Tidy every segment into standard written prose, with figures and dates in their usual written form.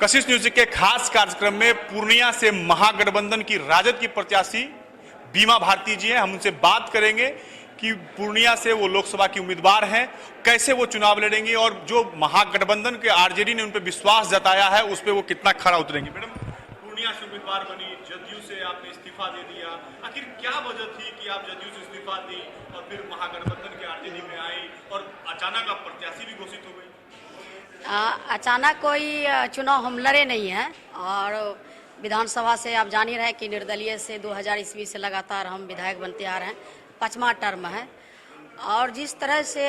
कशिश news के खास कार्यक्रम में पूर्णिया से महागठबंधन की राजद की प्रत्याशी बीमा भारती जी हैं। हम उनसे बात करेंगे कि पूर्णिया से वो लोकसभा की उम्मीदवार हैं, कैसे वो चुनाव लड़ेंगे और जो महागठबंधन के आरजेडी ने उन पर विश्वास जताया है उस पर वो कितना खरा उतरेंगे। मैडम, पूर्णिया से उम्मीदवार बनी, जदयू से आपने इस्तीफा दे दिया, आखिर क्या वजह थी कि आप जदयू से इस्तीफा दी और फिर महागठबंधन के आरजेडी में आई और अचानक आप प्रत्याशी भी घोषित हो गई? अचानक कोई चुनाव हम लड़े नहीं हैं और विधानसभा से आप जान ही रहे कि निर्दलीय से 2000 ईस्वी से लगातार हम विधायक बनते आ रहे हैं, 5वां टर्म है। और जिस तरह से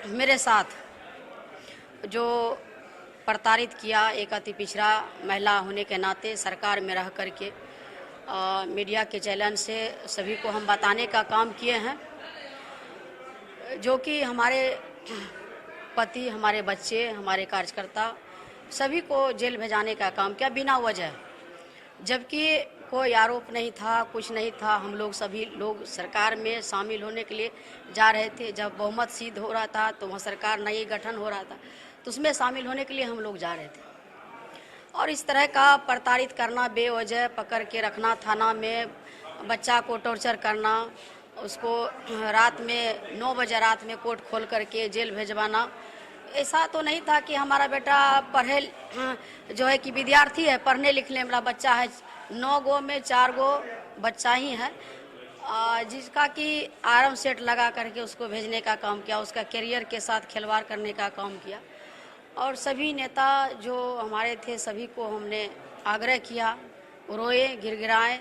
मेरे साथ जो प्रताड़ित किया, एक अति पिछड़ा महिला होने के नाते सरकार में रह करके मीडिया के चैनल से सभी को हम बताने का काम किए हैं, जो कि हमारे पति, हमारे बच्चे, हमारे कार्यकर्ता सभी को जेल भेजाने का काम किया बिना वजह, जबकि कोई आरोप नहीं था, कुछ नहीं था। हम लोग सभी लोग सरकार में शामिल होने के लिए जा रहे थे। जब बहुमत सिद्ध हो रहा था तो वह सरकार नई गठन हो रहा था तो उसमें शामिल होने के लिए हम लोग जा रहे थे। और इस तरह का प्रताड़ित करना, बेवजह पकड़ के रखना, थाना में बच्चा को टॉर्चर करना, उसको रात में 9 बजे रात में कोर्ट खोल करके जेल भेजवाना, ऐसा तो नहीं था कि हमारा बेटा पढ़े जो है कि विद्यार्थी है, पढ़ने लिखने वाला बच्चा है। 9 गो में 4 गो बच्चा ही है जिसका कि आर्म सेट लगा करके उसको भेजने का काम किया, उसका करियर के साथ खिलवाड़ करने का काम किया। और सभी नेता जो हमारे थे सभी को हमने आग्रह किया, रोए, गिड़गिड़ाए,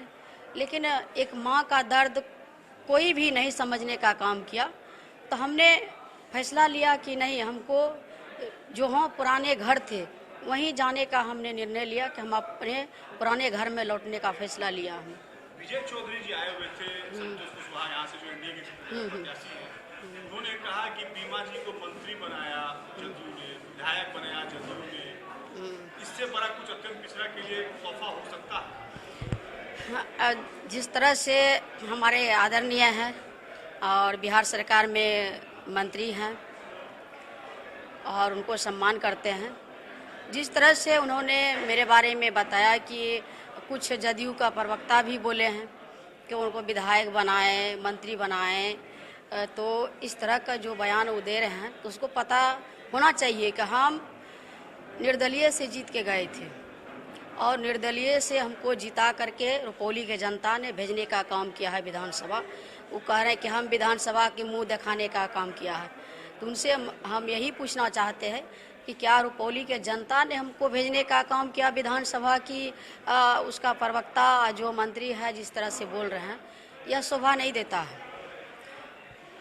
लेकिन एक माँ का दर्द कोई भी नहीं समझने का काम किया। तो हमने फैसला लिया कि नहीं, हमको जो हम पुराने घर थे वहीं जाने का हमने निर्णय लिया कि हम अपने पुराने घर में लौटने का फैसला लिया। हम विजय चौधरी जी आए हुए थे, संतोष कुशवाहा यहाँ से जो एनडीए के प्रत्याशी हैं, उन्होंने कहा कि बीमा जी को मंत्री बनाया जदयू ने, विधायक बनाया जदयू ने, इससे बड़ा कुछ अत्यंत पिछड़ा के लिए तोहफा हो सकता है? जिस तरह से हमारे आदरणीय हैं और बिहार सरकार में मंत्री हैं और उनको सम्मान करते हैं, जिस तरह से उन्होंने मेरे बारे में बताया कि कुछ जदयू का प्रवक्ता भी बोले हैं कि उनको विधायक बनाए, मंत्री बनाए, तो इस तरह का जो बयान वो दे रहे हैं तो उसको पता होना चाहिए कि हम निर्दलीय से जीत के गए थे और निर्दलीय से हमको जिता करके रुपौली के जनता ने भेजने का काम किया है विधानसभा। वो कह रहे हैं कि हम विधानसभा के मुंह दिखाने का काम किया है। तो उनसे हम यही पूछना चाहते हैं कि क्या रुपौली के जनता ने हमको भेजने का काम किया विधानसभा की? उसका प्रवक्ता जो मंत्री है जिस तरह से बोल रहे हैं, यह शोभा नहीं देता है।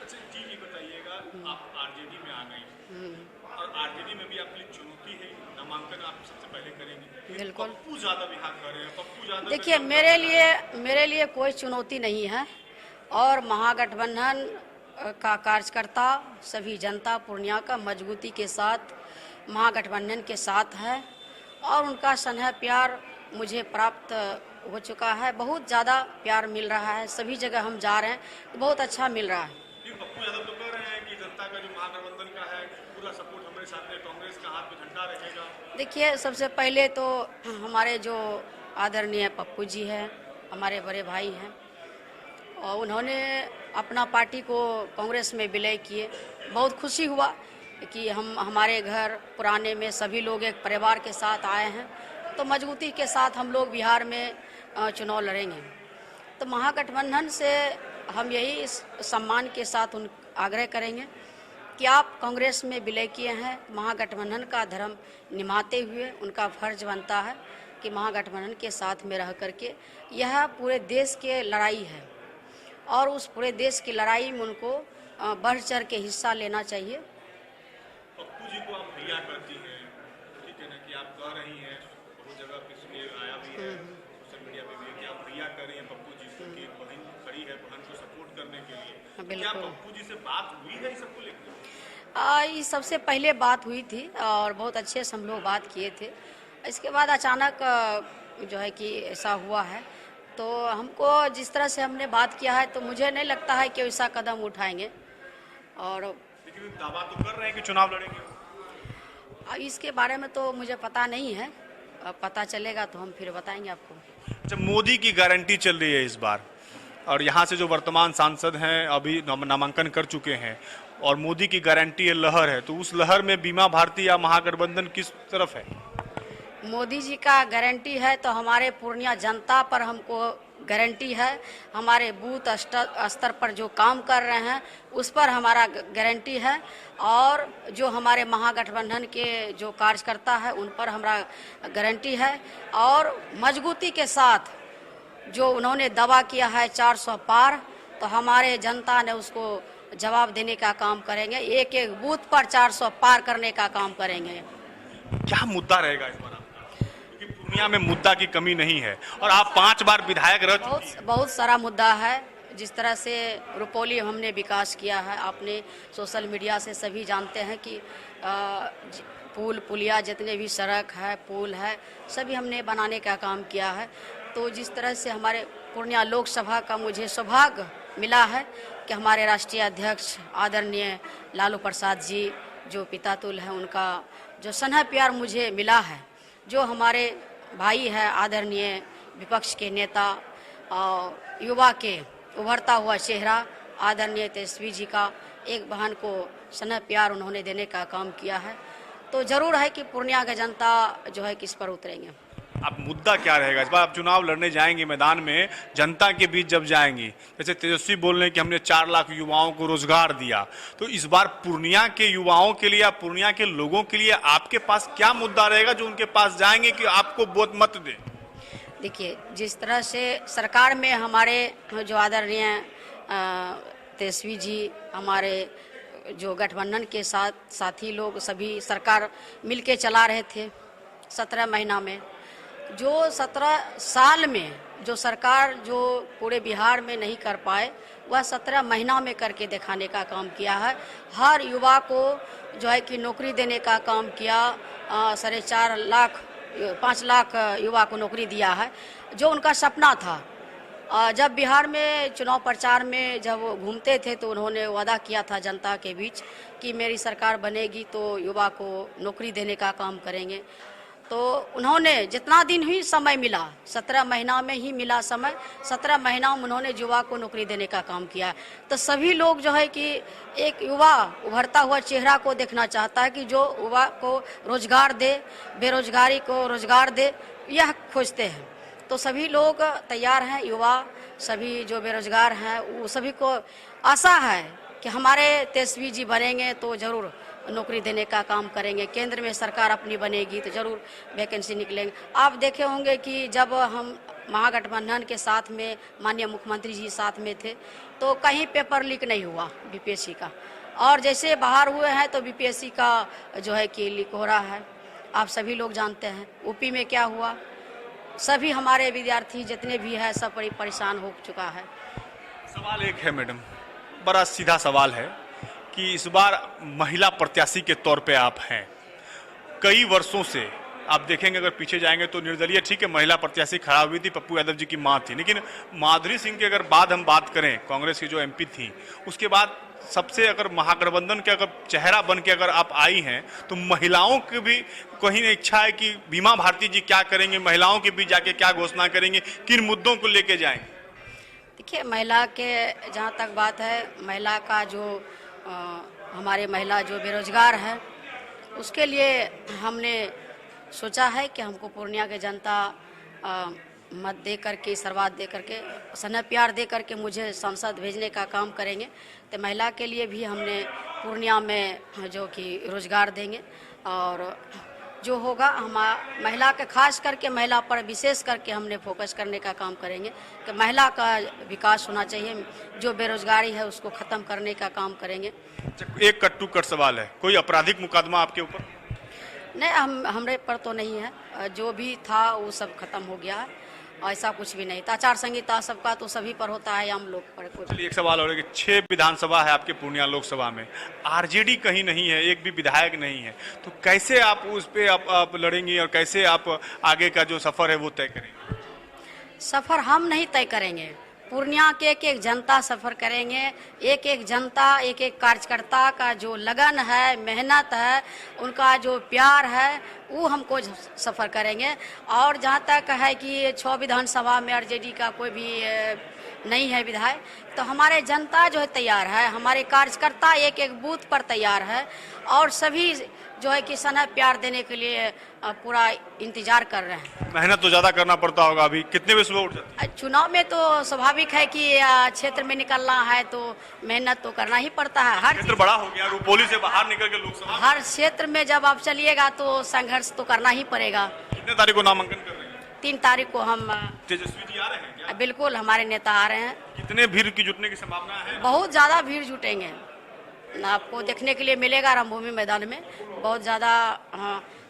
अच्छा जी, ये बताइएगा, आप आरजेडी में आ गई और आरजेडी में भी आपके लिए चुनौती है, नामांकन आप सबसे पहले करेंगे। बिल्कुल। पप्पू यादव यहाँ कर रहे हैं, पप्पू यादव। देखिए, मेरे लिए कोई चुनौती नहीं है और महागठबंधन का कार्यकर्ता, सभी जनता पूर्णिया का मजबूती के साथ महागठबंधन के साथ है और उनका स्नेह प्यार मुझे प्राप्त हो चुका है। बहुत ज़्यादा प्यार मिल रहा है, सभी जगह हम जा रहे हैं तो बहुत अच्छा मिल रहा है। पप्पू यादव तो कह रहे हैं कि जनता का जो महागठबंधन का है पूरा सपोर्ट हमारे साथ है, कांग्रेस का हाथ में झंडा रहेगा। देखिए, सबसे पहले तो हमारे जो आदरणीय पप्पू जी हैं, हमारे बड़े भाई हैं और उन्होंने अपना पार्टी को कांग्रेस में विलय किए। बहुत खुशी हुआ कि हमारे घर पुराने में सभी लोग एक परिवार के साथ आए हैं, तो मजबूती के साथ हम लोग बिहार में चुनाव लड़ेंगे। तो महागठबंधन से हम यही सम्मान के साथ आग्रह करेंगे कि आप कांग्रेस में विलय किए हैं, महागठबंधन का धर्म निभाते हुए उनका फर्ज बनता है कि महागठबंधन के साथ में रह करके यह पूरे देश के लड़ाई है और उस पूरे देश की लड़ाई में उनको बढ़ चढ़ के हिस्सा लेना चाहिए। पप्पू जी को आप भैया करती हैं, ठीक है ना, कि आप कह रही हैं, बहुत जगह पे सुनिए आया भी है सोशल मीडिया पे भी कि आप भैया कर रही हैं पप्पू जी को, कि बहन खड़ी है, बहन को सपोर्ट करने के लिए। क्या पप्पू जी से बात हुई है इस सबको लेकर? ये सबसे पहले बात हुई थी और बहुत अच्छे से हम लोग बात किए थे। इसके बाद अचानक जो है कि ऐसा हुआ है, तो हमको जिस तरह से हमने बात किया है तो मुझे नहीं लगता है कि ऐसा कदम उठाएंगे। और लेकिन दावा तो कर रहे हैं कि चुनाव लड़ेंगे। इसके बारे में तो मुझे पता नहीं है पता चलेगा तो हम फिर बताएंगे आपको। अच्छा, मोदी की गारंटी चल रही है इस बार, और यहाँ से जो वर्तमान सांसद हैं अभी नामांकन कर चुके हैं, और मोदी की गारंटी है, लहर है, तो उस लहर में बीमा भारती या महागठबंधन किस तरफ है? मोदी जी का गारंटी है तो हमारे पूर्णिया जनता पर हमको गारंटी है। हमारे बूथ स्तर पर जो काम कर रहे हैं उस पर हमारा गारंटी है, और जो हमारे महागठबंधन के जो कार्यकर्ता है उन पर हमारा गारंटी है। और मजबूती के साथ जो उन्होंने दावा किया है 400 पार, तो हमारे जनता ने उसको जवाब देने का काम करेंगे। एक एक बूथ पर 400 पार करने का काम करेंगे। क्या मुद्दा रहेगा इस बार आपका? क्योंकि पूर्णिया में मुद्दा की कमी नहीं है, और आप 5 बार विधायक रह चुके हैं। बहुत सारा मुद्दा है। जिस तरह से रुपौली हमने विकास किया है, आपने सोशल मीडिया से सभी जानते हैं कि पुल पुलिया जितने भी सड़क है, पुल है, सभी हमने बनाने का काम किया है। तो जिस तरह से हमारे पूर्णिया लोकसभा का मुझे सौभाग्य मिला है कि हमारे राष्ट्रीय अध्यक्ष आदरणीय लालू प्रसाद जी जो पिता तुल हैं, उनका जो स्नेह प्यार मुझे मिला है, जो हमारे भाई है आदरणीय विपक्ष के नेता और युवा के उभरता हुआ चेहरा आदरणीय तेजस्वी जी का एक बहन को स्नेह प्यार उन्होंने देने का काम किया है। तो जरूर है कि पूर्णिया की जनता जो है किस पर उतरेंगे। अब मुद्दा क्या रहेगा इस बार? आप चुनाव लड़ने जाएंगे मैदान में, जनता के बीच जब जाएंगी, जैसे तेजस्वी बोल रहे हैं कि हमने 4 लाख युवाओं को रोजगार दिया, तो इस बार पूर्णिया के युवाओं के लिए या पूर्णिया के लोगों के लिए आपके पास क्या मुद्दा रहेगा जो उनके पास जाएंगे कि आपको वोट मत दे? देखिए, जिस तरह से सरकार में हमारे जो आदरणीय तेजस्वी जी, हमारे जो गठबंधन के साथी लोग सभी सरकार मिलके चला रहे थे 17 महीना में, जो 17 साल में जो सरकार जो पूरे बिहार में नहीं कर पाए, वह 17 महीना में करके दिखाने का काम किया है। हर युवा को जो है कि नौकरी देने का काम किया। 4.5 लाख 5 लाख युवा को नौकरी दिया है, जो उनका सपना था। जब बिहार में चुनाव प्रचार में जब वो घूमते थे तो उन्होंने वादा किया था जनता के बीच कि मेरी सरकार बनेगी तो युवा को नौकरी देने का काम करेंगे। तो उन्होंने जितना दिन ही समय मिला, 17 महीना में ही मिला समय, 17 महीना में उन्होंने युवा को नौकरी देने का काम किया। तो सभी लोग जो है कि एक युवा उभरता हुआ चेहरा को देखना चाहता है कि जो युवा को रोजगार दे, बेरोजगारी को रोजगार दे, यह खोजते हैं। तो सभी लोग तैयार हैं। युवा सभी जो बेरोजगार हैं वो सभी को आशा है कि हमारे तेजस्वी जी बनेंगे तो ज़रूर नौकरी देने का काम करेंगे। केंद्र में सरकार अपनी बनेगी तो ज़रूर वैकेंसी निकलेंगे। आप देखे होंगे कि जब हम महागठबंधन के साथ में माननीय मुख्यमंत्री जी साथ में थे तो कहीं पेपर लीक नहीं हुआ बीपीएससी का, और जैसे बाहर हुए हैं तो बीपीएससी का जो है कि लीक हो रहा है। आप सभी लोग जानते हैं यूपी में क्या हुआ। सभी हमारे विद्यार्थी जितने भी हैं सब बड़ी परेशान हो चुका है। सवाल एक है मैडम, बड़ा सीधा सवाल है कि इस बार महिला प्रत्याशी के तौर पे आप हैं। कई वर्षों से आप देखेंगे, अगर पीछे जाएंगे तो निर्दलीय ठीक है महिला प्रत्याशी खड़ा हुई थी, पप्पू यादव जी की मां थी, लेकिन माधुरी सिंह के अगर बाद हम बात करें, कांग्रेस की जो एमपी थी, उसके बाद सबसे अगर महागठबंधन के अगर चेहरा बन के अगर आप आई हैं तो महिलाओं की भी कहीं इच्छा है कि बीमा भारती जी क्या करेंगे, महिलाओं के बीच जाके क्या घोषणा करेंगे, किन मुद्दों को लेके जाएंगे? देखिए, महिला के जहाँ तक बात है, महिला का जो हमारे महिला जो बेरोजगार है उसके लिए हमने सोचा है कि हमको पूर्णिया के जनता मत दे करके, आशीर्वाद दे करके, स्नेह प्यार दे करके मुझे संसद भेजने का काम करेंगे। तो महिला के लिए भी हमने पूर्णिया में जो कि रोजगार देंगे, और जो होगा हम महिला के खास करके महिला पर विशेष करके हमने फोकस करने का काम करेंगे कि महिला का विकास होना चाहिए। जो बेरोजगारी है उसको ख़त्म करने का काम करेंगे। एक कट टू कट सवाल है, कोई आपराधिक मुकदमा आपके ऊपर? नहीं, हमारे पर तो नहीं है। जो भी था वो सब खत्म हो गया है, ऐसा कुछ भी नहीं था। आचार संहिता सबका तो सभी पर होता है, हम लोग पर। चलिए, एक सवाल और है कि 6 विधानसभा है आपके पूर्णिया लोकसभा में, आरजेडी कहीं नहीं है, एक भी विधायक नहीं है, तो कैसे आप उस पे आप लड़ेंगी और कैसे आप आगे का जो सफर है वो तय करेंगे? सफर हम नहीं तय करेंगे, पूर्णिया के एक एक जनता सफर करेंगे। एक एक जनता, एक एक कार्यकर्ता का जो लगन है, मेहनत है, उनका जो प्यार है, वो हमको सफ़र करेंगे। और जहाँ तक है कि 6 विधानसभा में आरजेडी का कोई भी नहीं है विधायक, तो हमारे जनता जो है तैयार है, हमारे कार्यकर्ता एक एक बूथ पर तैयार है और सभी जो है कि सना प्यार देने के लिए पूरा इंतजार कर रहे हैं। मेहनत तो ज़्यादा करना पड़ता होगा, अभी कितने बजे सुबह उठ जाते हैं? चुनाव में तो स्वाभाविक है कि क्षेत्र में निकलना है तो मेहनत तो करना ही पड़ता है। हर क्षेत्र बड़ा हो गया, रुपौली से बाहर निकल के लोकसभा हर क्षेत्र में जब आप चलिएगा तो संघर्ष तो करना ही पड़ेगा। कितने तारीख को नामांकन कर रहे हैं? 3 तारीख को हम तेजस्वी जी आ रहे हैं क्या? बिल्कुल हमारे नेता आ रहे हैं। कितने भीड़ की जुटने की संभावना है? बहुत ज़्यादा भीड़ जुटेंगे, आपको देखने के लिए मिलेगा रामभूमि मैदान में। बहुत ज़्यादा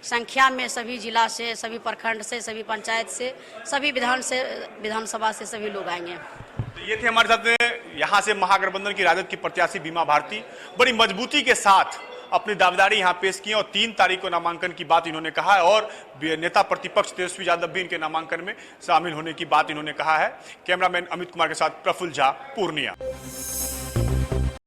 संख्या में सभी जिला से, सभी प्रखंड से, सभी पंचायत से, सभी विधानसभा से सभी लोग आएंगे। तो ये थे हमारे साथ यहाँ से महागठबंधन की राजद की प्रत्याशी बीमा भारती, बड़ी मजबूती के साथ अपनी दावेदारी यहाँ पेश की और 3 तारीख को नामांकन की बात इन्होंने कहा है और नेता प्रतिपक्ष तेजस्वी यादव भी इनके नामांकन में शामिल होने की बात इन्होंने कहा है। कैमरामैन अमित कुमार के साथ प्रफुल्ल झा, पूर्णिया।